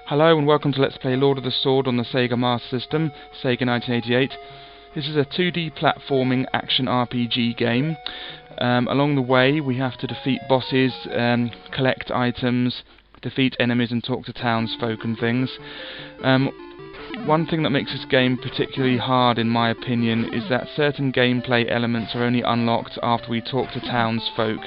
Hello and welcome to Let's Play Lord of the Sword on the Sega Master System, Sega 1988. This is a 2D platforming action RPG game. Along the way we have to defeat bosses, collect items, defeat enemies and talk to townsfolk and things. One thing that makes this game particularly hard, in my opinion, is that certain gameplay elements are only unlocked after we talk to townsfolk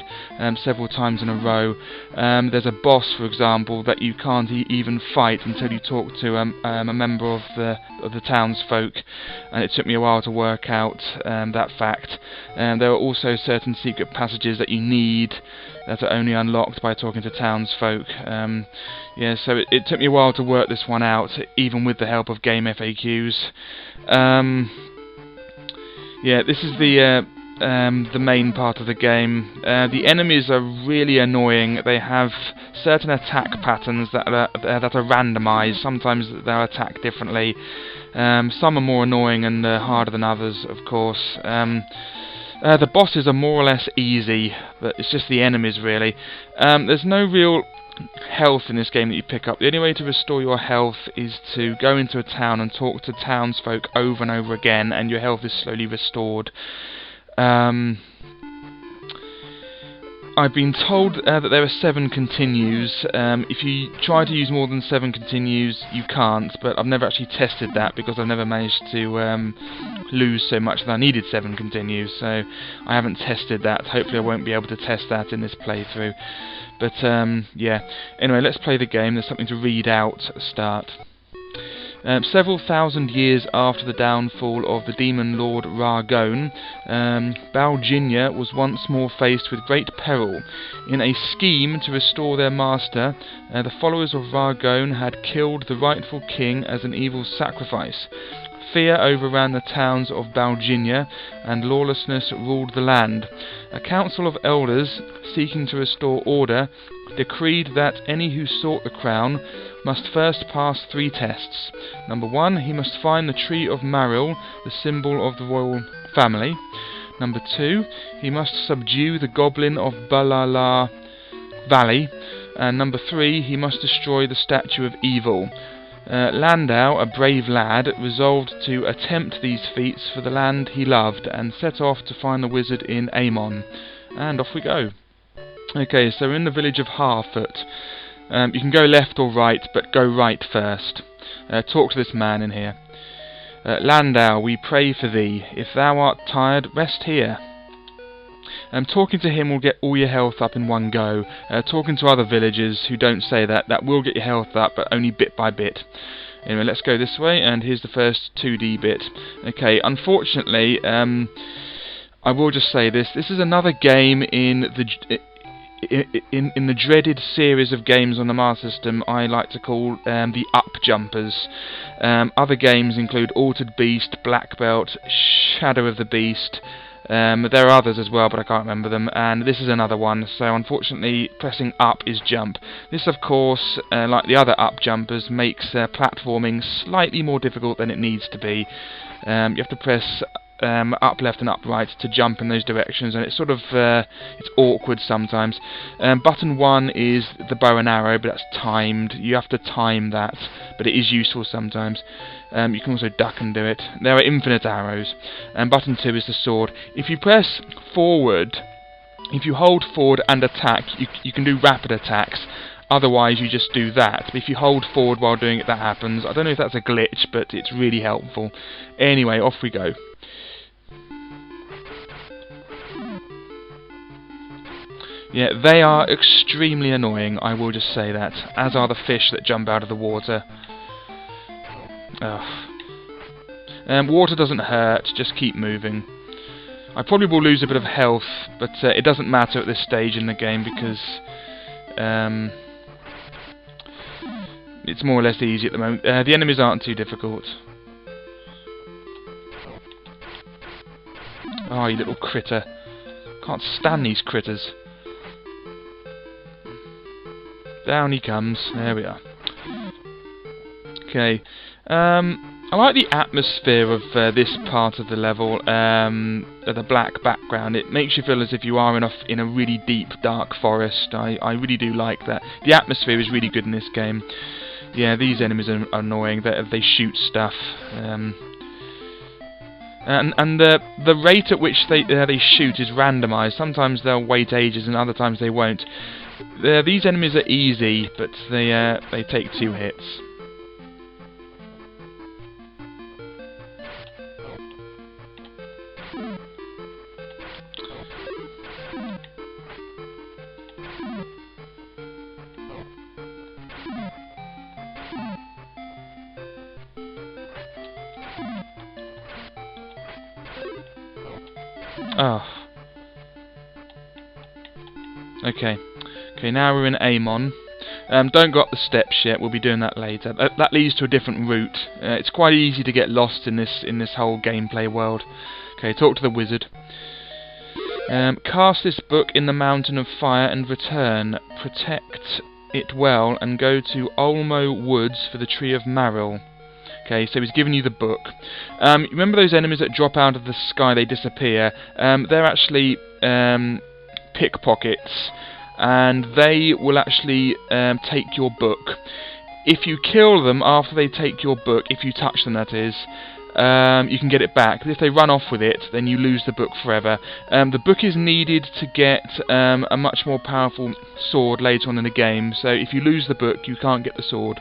several times in a row. There's a boss, for example, that you can't even fight until you talk to a member of the townsfolk, and it took me a while to work out that fact. There are also certain secret passages that you need that are only unlocked by talking to townsfolk. So it took me a while to work this one out, even with the help of game FAQs. This is the main part of the game. The enemies are really annoying. They have certain attack patterns that are randomized. Sometimes they'll attack differently. Some are more annoying and harder than others, of course. The bosses are more or less easy, but it's just the enemies, really. There's no real health in this game that you pick up. The only way to restore your health is to go into a town and talk to townsfolk over and over again, and your health is slowly restored. I've been told that there are 7 continues. If you try to use more than 7 continues, you can't, but I've never actually tested that because I've never managed to lose so much that I needed 7 continues, so I haven't tested that. Hopefully I won't be able to test that in this playthrough. But anyway, let's play the game. There's something to read out at the start. Several thousand years after the downfall of the demon lord Rargon, Balginia was once more faced with great peril. In a scheme to restore their master, the followers of Rargon had killed the rightful king as an evil sacrifice. Fear overran the towns of Balginia, and lawlessness ruled the land. A council of elders, seeking to restore order, decreed that any who sought the crown must first pass 3 tests. Number 1, he must find the Tree of Maril, the symbol of the royal family. Number 2, he must subdue the Goblin of Balala Valley. And number 3, he must destroy the statue of Evil. Landau, a brave lad, resolved to attempt these feats for the land he loved, and set off to find the wizard in Amon. And off we go. Okay, so we're in the village of Harfoot. You can go left or right, but go right first. Talk to this man in here. Landau, we pray for thee. If thou art tired, rest here. Talking to him will get all your health up in one go. Talking to other villagers who don't say that will get your health up, but only bit by bit. Anyway, let's go this way, and here's the first 2D bit. Okay, unfortunately, I will just say this is another game in the dreaded series of games on the Master System I like to call the up jumpers. Other games include Altered Beast, Black Belt, Shadow of the Beast. There are others as well, but I can't remember them, and this is another one, so unfortunately pressing up is jump. This, of course, like the other up jumpers, makes platforming slightly more difficult than it needs to be. You have to press up, left and up, right to jump in those directions, and it's sort of it's awkward sometimes. Button 1 is the bow and arrow, but that's timed. You have to time that, but it is useful sometimes. You can also duck and do it. There are infinite arrows. And button 2 is the sword. If you press forward, if you hold forward and attack, you can do rapid attacks. Otherwise you just do that. But if you hold forward while doing it, that happens. I don't know if that's a glitch, but it's really helpful. Anyway, off we go. Yeah, they are extremely annoying, I will just say that, as are the fish that jump out of the water. Water doesn't hurt, just keep moving. I probably will lose a bit of health, but it doesn't matter at this stage in the game because it's more or less easy at the moment. The enemies aren't too difficult. Oh, you little critter. Can't stand these critters. Down he comes. There we are. Okay. I like the atmosphere of this part of the level, the black background. It makes you feel as if you are in a really deep, dark forest. I really do like that. The atmosphere is really good in this game. Yeah, these enemies are annoying. They shoot stuff. And the rate at which they shoot is randomised. Sometimes they'll wait ages, and other times they won't. These enemies are easy, but they take 2 hits. Oh. Okay. Okay, now we're in Amon. Don't go up the steps yet, we'll be doing that later. That leads to a different route. It's quite easy to get lost in this whole gameplay world. Okay, talk to the wizard. Cast this book in the mountain of fire and return. Protect it well and go to Olmo Woods for the tree of Maril. Okay, so he's giving you the book. Remember those enemies that drop out of the sky, they disappear? They're actually pickpockets, and they will actually take your book. If you kill them after they take your book, if you touch them that is, you can get it back. But if they run off with it, then you lose the book forever. The book is needed to get a much more powerful sword later on in the game, so if you lose the book, you can't get the sword.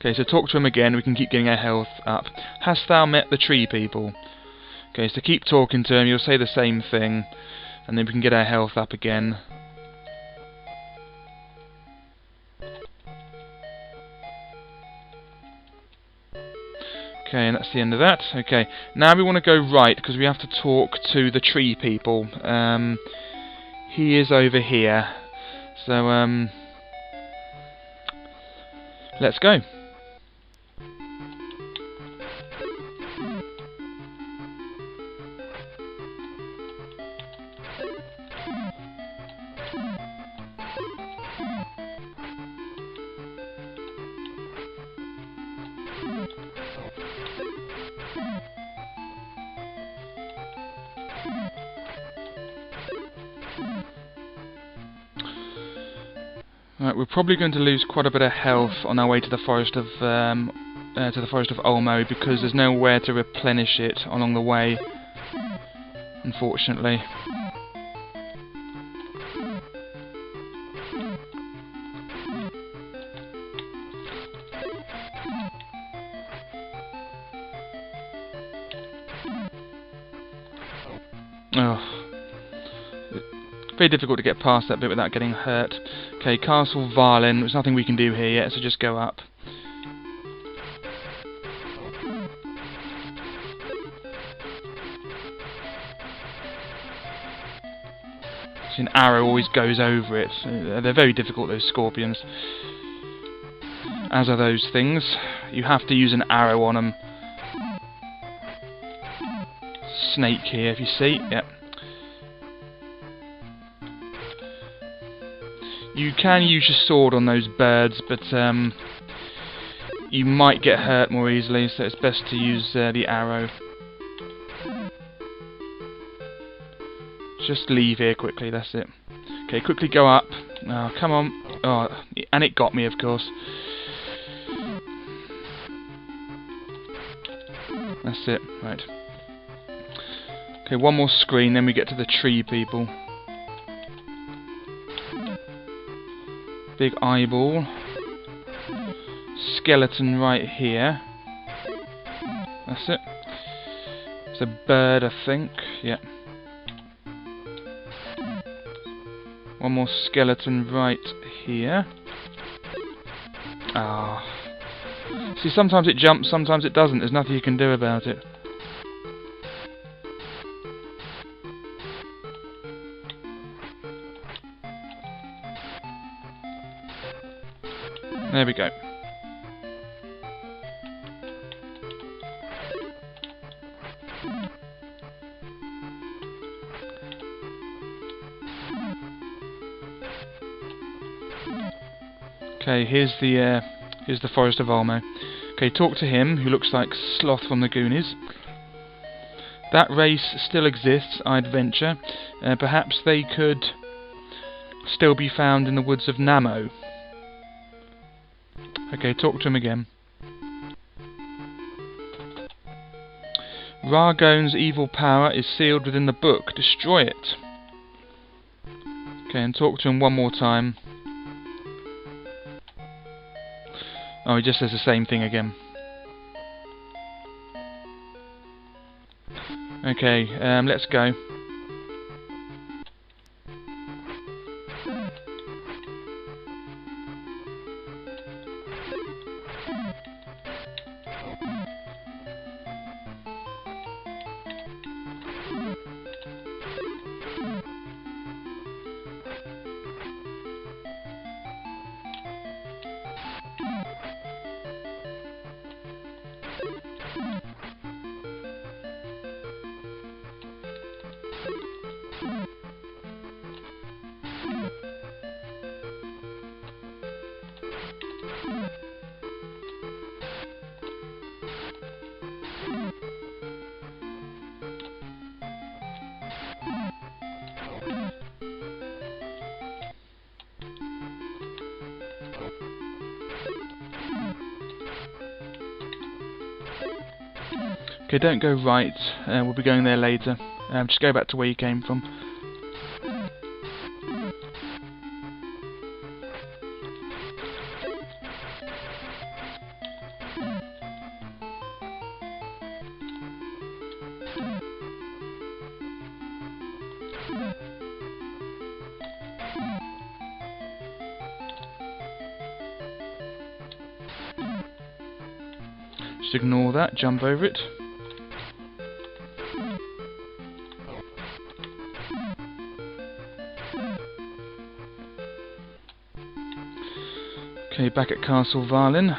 Okay, so talk to him again, we can keep getting our health up. Hast thou met the tree people? Okay, so keep talking to him, you'll say the same thing, and then we can get our health up again. Okay, and that's the end of that. Okay, now we want to go right, because we have to talk to the tree people. He is over here. So, let's go. Right, we're probably going to lose quite a bit of health on our way to the forest of Olmo, because there's nowhere to replenish it along the way, unfortunately. Oh. Very difficult to get past that bit without getting hurt. Okay, Castle Varlin. There's nothing we can do here yet, so just go up. See, an arrow always goes over it. They're very difficult, those scorpions. As are those things. You have to use an arrow on them. Snake here, if you see. Yep. You can use your sword on those birds, but you might get hurt more easily, so it's best to use the arrow. Just leave here quickly, that's it. Okay, quickly go up. Oh, come on. Oh, and it got me, of course. That's it, right. Okay, one more screen, then we get to the tree people. Big eyeball. Skeleton right here. That's it. It's a bird, I think. Yeah. One more skeleton right here. Ah. See, sometimes it jumps, sometimes it doesn't. There's nothing you can do about it. There we go. Okay, here's the forest of Olmo. Okay, talk to him, who looks like Sloth from the Goonies. That race still exists, I'd venture. Perhaps they could still be found in the woods of Namo. Okay, talk to him again. Ragon's evil power is sealed within the book. Destroy it. Okay, and talk to him one more time. Oh, he just says the same thing again. Okay, let's go. Okay, don't go right, we'll be going there later. Just go back to where you came from. Just ignore that, jump over it. Okay, back at Castle Valin.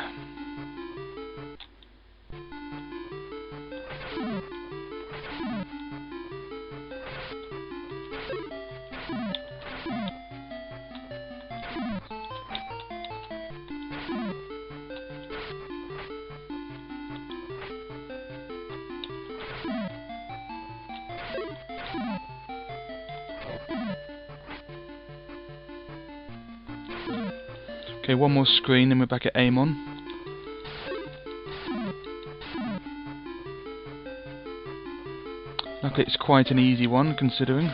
Okay, one more screen, then we're back at Amon. Okay, it's quite an easy one, considering.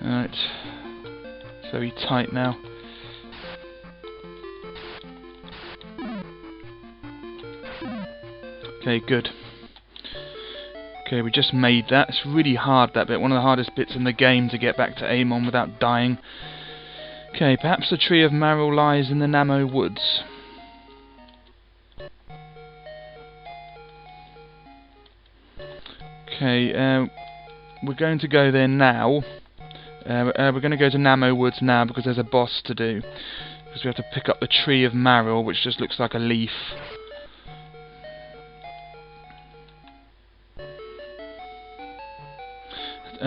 Alright, it's very tight now. Okay, good. Okay, we just made that. It's really hard, that bit. One of the hardest bits in the game to get back to Amon without dying. Okay, perhaps the Tree of Marrow lies in the Namo Woods. Okay, we're going to go there now. We're going to go to Namo Woods now because there's a boss to do. Because we have to pick up the Tree of Marrow, which just looks like a leaf.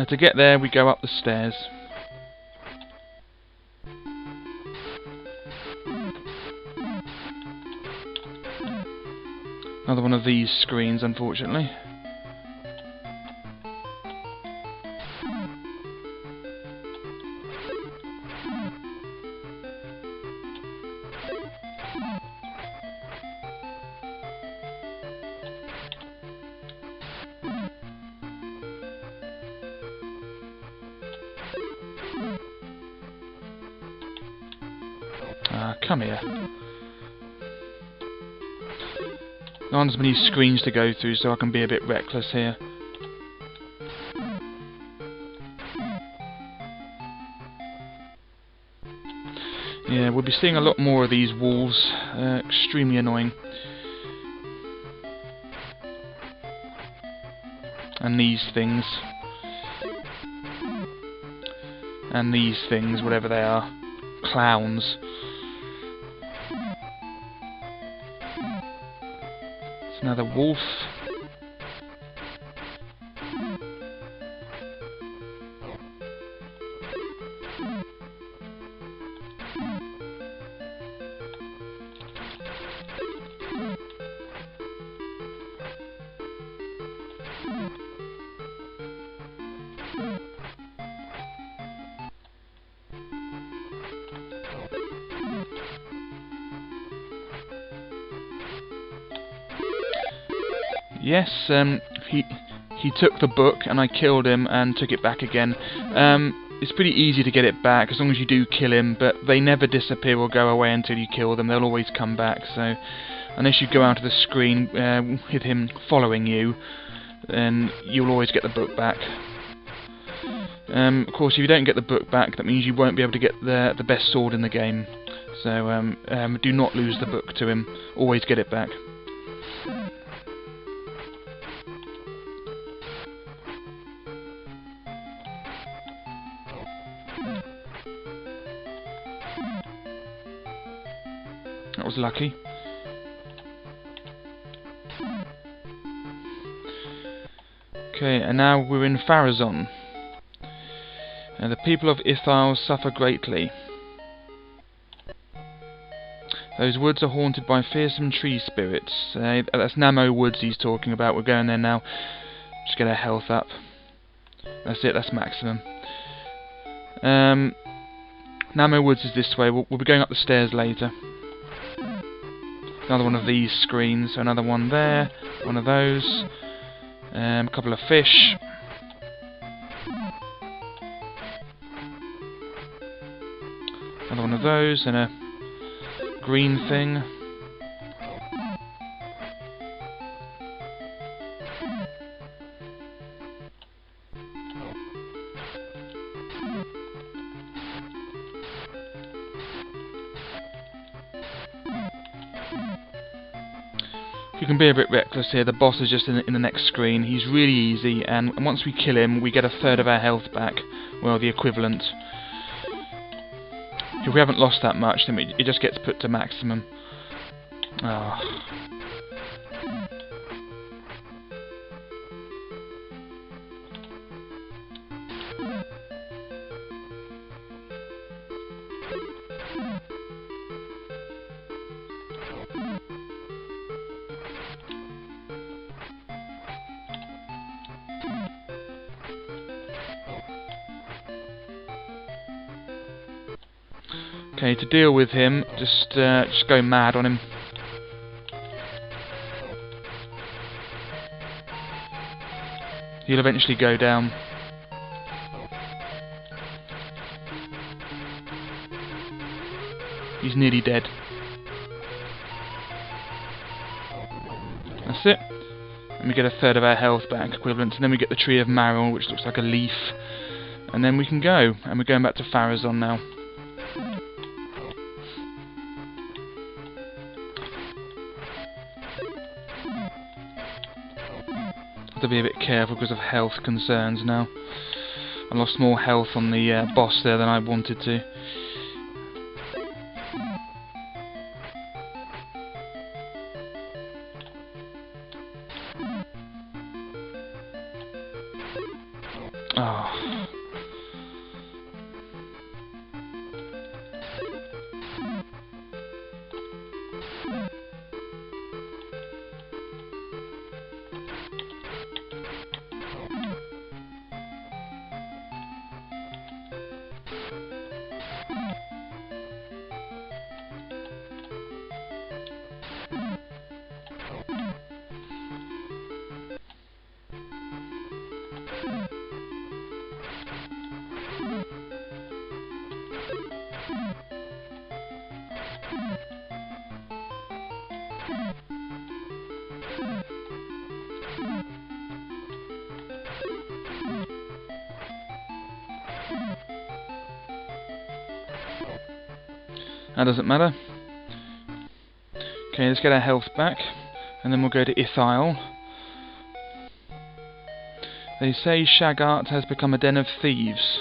To get there, we go up the stairs. Another one of these screens, unfortunately. Come here. There aren't as many screens to go through, so I can be a bit reckless here. Yeah, we'll be seeing a lot more of these walls. Extremely annoying. And these things. And these things, whatever they are. Clowns. It's another wolf. Yes, he took the book, and I killed him and took it back again. It's pretty easy to get it back as long as you do kill him, but they never disappear or go away until you kill them. They'll always come back. So unless you go out of the screen with him following you, then you'll always get the book back. Of course, if you don't get the book back, that means you won't be able to get the best sword in the game. So do not lose the book to him. Always get it back. That was lucky. Okay, and now we're in Pharazon. The people of Ethyl suffer greatly. Those woods are haunted by fearsome tree spirits. That's Namo Woods he's talking about. We're going there now. Just get our health up. That's it, that's maximum. Namo Woods is this way. We'll be going up the stairs later. Another one of these screens. So another one there. One of those. A couple of fish. Another one of those, and a green thing. You can be a bit reckless here. The boss is just in the next screen. He's really easy, and once we kill him, we get a third of our health back. Well, the equivalent. If we haven't lost that much, then it just gets put to maximum. Ah. Okay, to deal with him, just go mad on him. He'll eventually go down. He's nearly dead. That's it. And we get a third of our health back, equivalent. And then we get the Tree of Marrow, which looks like a leaf. And then we can go. And we're going back to Pharazon now. To be a bit careful because of health concerns now. I lost more health on the boss there than I wanted to. Oh. That doesn't matter. Okay, let's get our health back, and then we'll go to Ethyl. They say Shagart has become a den of thieves.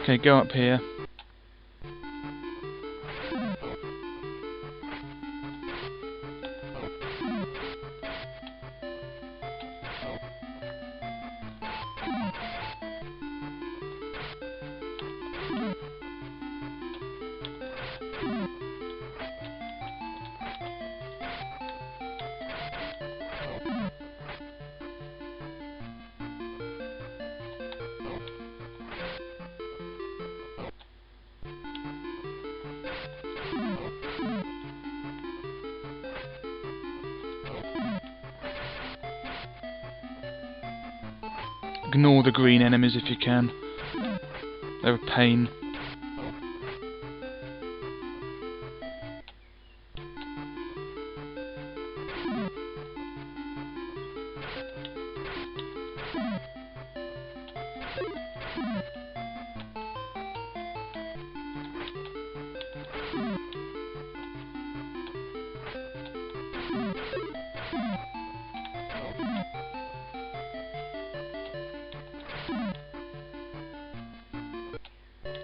Okay, go up here. Ignore the green enemies if you can. They're a pain.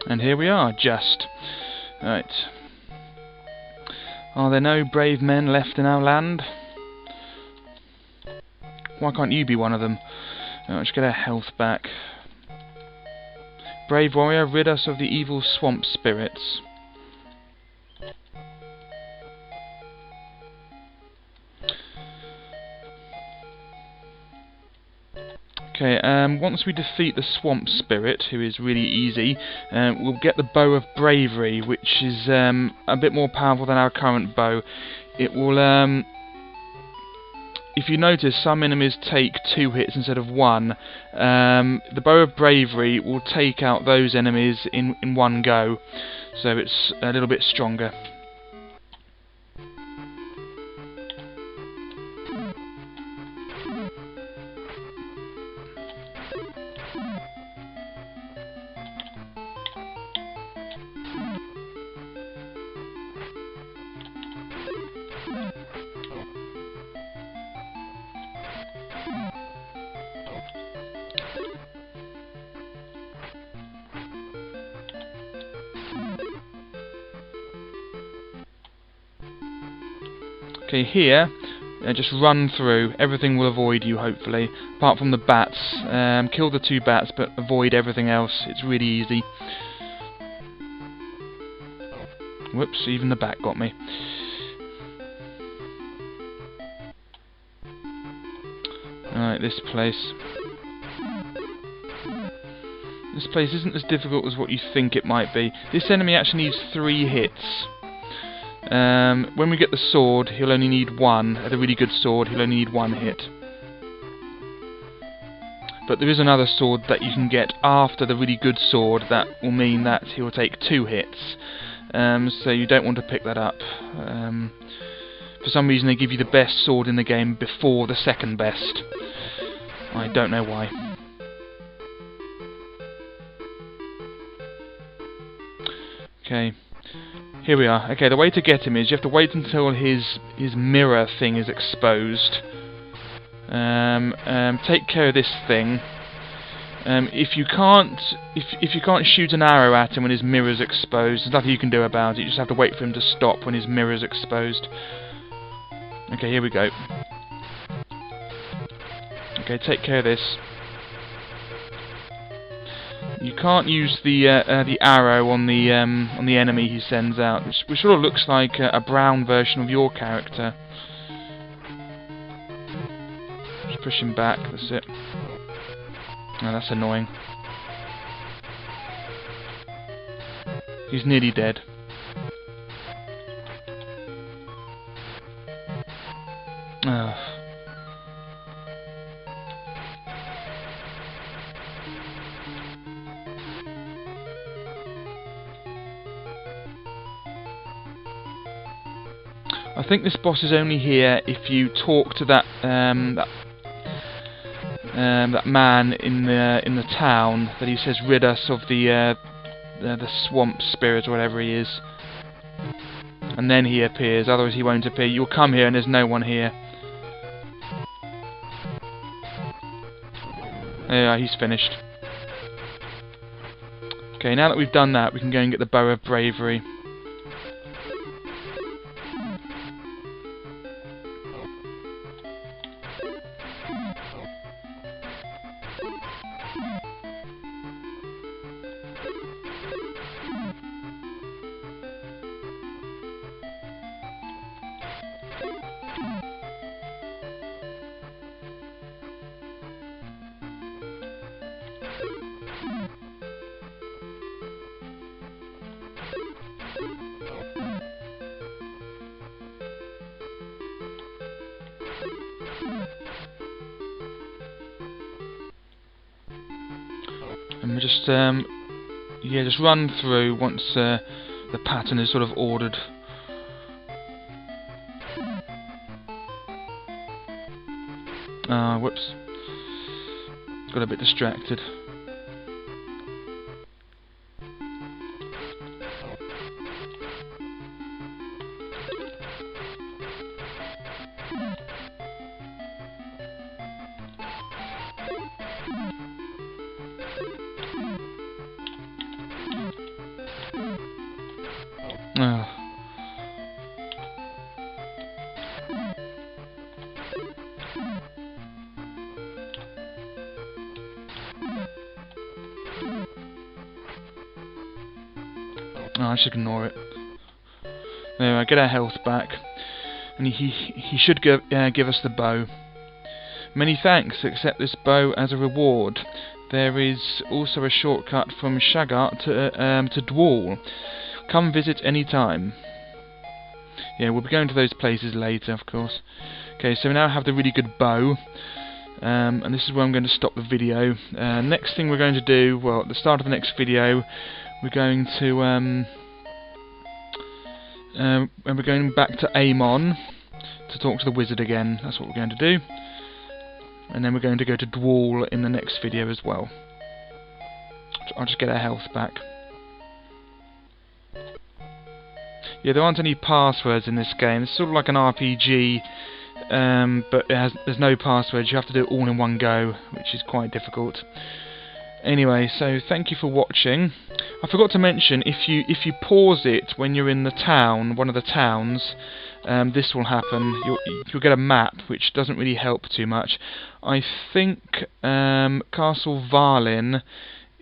And here we are, just. Right. Are there no brave men left in our land? Why can't you be one of them? Let's get our health back. Brave warrior, rid us of the evil swamp spirits. Okay, once we defeat the swamp spirit, who is really easy, we'll get the bow of bravery, which is a bit more powerful than our current bow. It will, if you notice, some enemies take 2 hits instead of 1. The bow of bravery will take out those enemies in one go, so it's a little bit stronger. Okay, here, just run through. Everything will avoid you, hopefully. Apart from the bats. Kill the 2 bats, but avoid everything else. It's really easy. Whoops, even the bat got me. Alright, this place. This place isn't as difficult as what you think it might be. This enemy actually needs 3 hits. When we get the sword, he'll only need 1. At a really good sword, he'll only need 1 hit. But there is another sword that you can get after the really good sword that will mean that he'll take 2 hits. So you don't want to pick that up. For some reason they give you the best sword in the game before the second best. I don't know why. Okay. Here we are. Okay, the way to get him is you have to wait until his mirror thing is exposed. Take care of this thing. If you can't shoot an arrow at him when his mirror's exposed, there's nothing you can do about it. You just have to wait for him to stop when his mirror's exposed. Okay, here we go. Okay, take care of this. You can't use the arrow on the enemy he sends out, which sort of looks like a brown version of your character. Just push him back. That's it. Oh, that's annoying. He's nearly dead. Ugh. I think this boss is only here if you talk to that that man in the town that he says rid us of the swamp spirit or whatever he is, and then he appears. Otherwise he won't appear. You'll come here and there's no one here. Yeah, he's finished. Okay, now that we've done that, we can go and get the Bow of Bravery. And we just just run through once the pattern is sort of ordered. Whoops. Got a bit distracted. I should ignore it. Anyway, get our health back, and he should give us the bow. Many thanks. Accept this bow as a reward. There is also a shortcut from Shagat to Dwall. Come visit any time. Yeah, we'll be going to those places later, of course. Okay, so we now have the really good bow. And this is where I'm going to stop the video. Next thing we're going to do, well, at the start of the next video, we're going to and we're going back to Amon to talk to the wizard again. That's what we're going to do. And then we're going to go to Dwall in the next video as well. I'll just get our health back. Yeah, there aren't any passwords in this game. It's sort of like an RPG, but there's no passwords. You have to do it all in one go, which is quite difficult. Anyway, so thank you for watching. I forgot to mention, if you pause it when you're in the town, one of the towns, this will happen. You'll get a map, which doesn't really help too much. I think Castle Varlin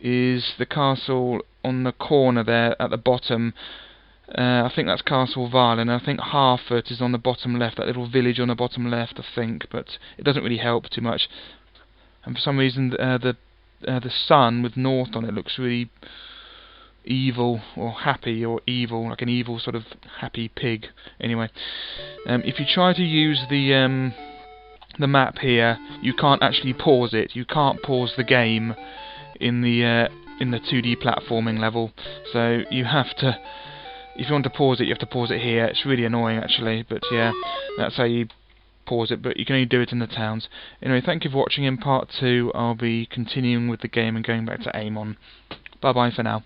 is the castle on the corner there at the bottom. I think that's Castle Varlin. I think Harford is on the bottom left, that little village on the bottom left, I think, but it doesn't really help too much. And for some reason, the sun with north on it looks really evil, or happy, or evil, like an evil sort of happy pig. Anyway, if you try to use the map here, you can't actually pause it. You can't pause the game in the 2D platforming level. So you have to, if you want to pause it, you have to pause it here. It's really annoying actually, but yeah, that's how you pause it, but you can only do it in the towns. Anyway, thank you for watching. In part 2 I'll be continuing with the game and going back to Amon. Bye bye for now.